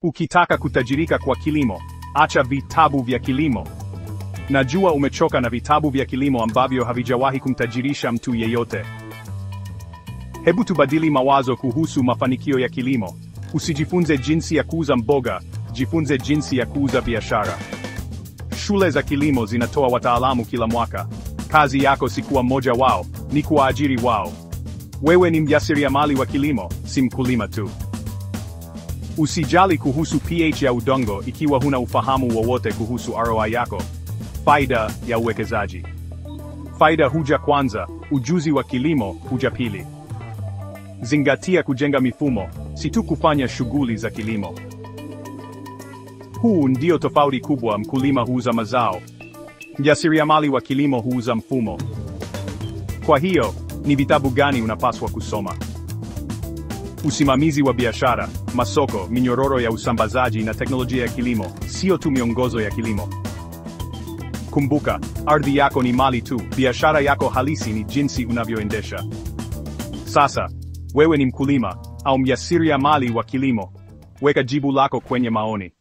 Ukitaka kutajirika kwa kilimo, acha vitabu vya kilimo. Najua umechoka na vitabu vya kilimo ambavyo havijawahi kumtajirisha mtu yeyote. Hebu tubadili mawazo kuhusu mafanikio ya kilimo. Usijifunze jinsi ya kuuza mboga, jifunze jinsi ya kuuza biashara. Shule za kilimo zinatoa wataalamu kila mwaka. Kazi yako si kuwa mmoja wao, ni kuwaajiri wao. Wewe ni mjasiriamali wa kilimo, si mkulima tu. Usijali kuhusu pH ya udongo ikiwa huna ufahamu wowote kuhusu ROI yako. Faida ya uwekezaji. Faida huja kwanza, ujuzi wa kilimo huja pili. Zingatia kujenga mifumo, si tu kufanya shughuli za kilimo. Huu ndio tofauti kubwa. Mkulima huuza mazao, mjasiriamali wa kilimo huuza mfumo. Kwa hiyo, ni vitabu gani unapaswa kusoma? Usimamizi wa biashara, masoko, minyororo ya usambazaji na teknolojia ya kilimo, sio tu miongozo ya kilimo. Kumbuka, ardhi yako ni mali tu, biashara yako halisi ni jinsi unavyoendesha. Sasa, wewe ni mkulima au mjasiriamali wa kilimo? Weka jibu lako kwenye maoni.